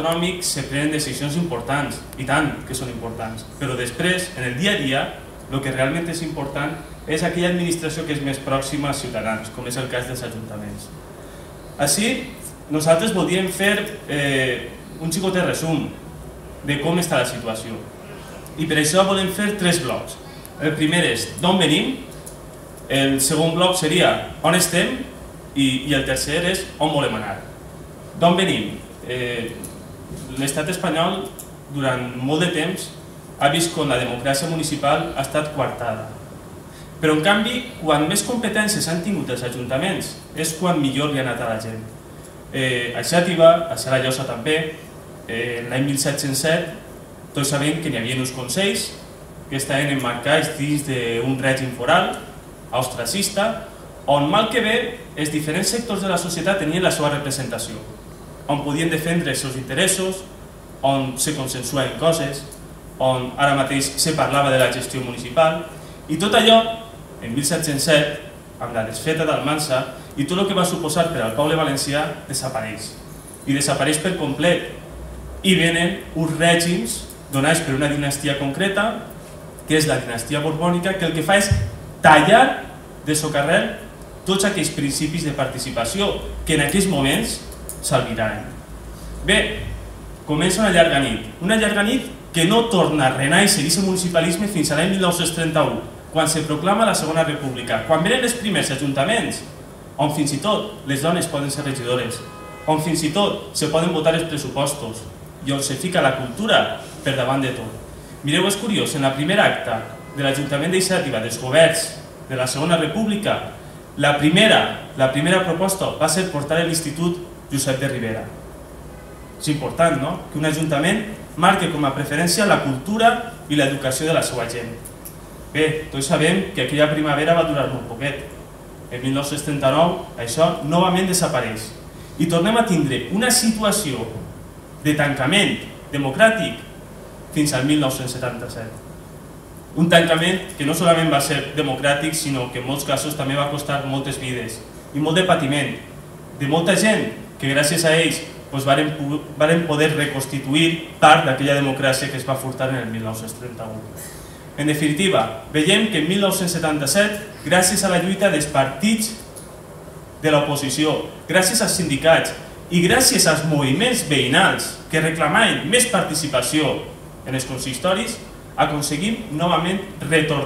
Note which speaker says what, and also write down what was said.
Speaker 1: econòmic se prenen decisions importants, i tant que són importants, però després, en el dia a dia, el que realment és important és aquella administració que és més pròxima als ciutadans, com és el cas dels ajuntaments. Així, nosaltres voldríem fer un xicotet resum de com està la situació. I per això volem fer 3 blocs. El primer és d'on venim, el segon bloc seria on estem i el tercer és on volem anar. D'on venim? L'estat espanyol durant molt de temps ha vist com la democràcia municipal ha estat coartada. Però en canvi, quan més competències han tingut els ajuntaments és quan millor li ha anat a la gent. A Xàtiva, a Serallosa també, l'any 1707 tots sabem que n'hi havia uns consells que estaven emmarcats dins d'un règim foral, austracista, on mal que bé els diferents sectors de la societat tenien la seva representació, on podien defendre els seus interessos, on se consensuaven coses, on ara mateix se parlava de la gestió municipal, i tot allò, en 1707, amb la desfeta d'Almansa, i tot el que va suposar per al poble valencià, desapareix. I desapareix per complet. I venen uns règims donats per una dinastia concreta, que és la dinastia borbònica, que el que fa és tallar de socarrer tots aquells principis de participació que en aquells moments s'albiraven. Bé, comença una llarga nit que no torna a renaixer aquest municipalisme fins a l'any 1931, quan se proclama la Segona República, quan venen els primers ajuntaments, on fins i tot les dones poden ser regidores, on fins i tot se poden votar els pressupostos i on se fica la cultura per davant de tot. Mireu, és curiós, en la primera acta de l'Ajuntament de Xàtiva dels governs de la Segona República, la primera proposta va ser portar l'Institut Josep de Ribera. És important, no?, que un ajuntament marqui com a preferència la cultura i l'educació de la seva gent. Bé, tots sabem que aquella primavera va durar molt poquet. En 1939 això novament desapareix i tornem a tindre una situació de tancament democràtic fins al 1977. Un tancament que no solament va ser democràtic, sinó que en molts casos també va costar moltes vides i molt de patiment, de molta gent que gràcies a ells varen poder reconstituir part d'aquella democràcia que es va furtar en el 1931. En definitiva, veiem que en 1977, gràcies a la lluita dels partits de l'oposició, gràcies als sindicats i gràcies als moviments veïnals que reclamaven més participació en els consistoris, aconseguim novament retornar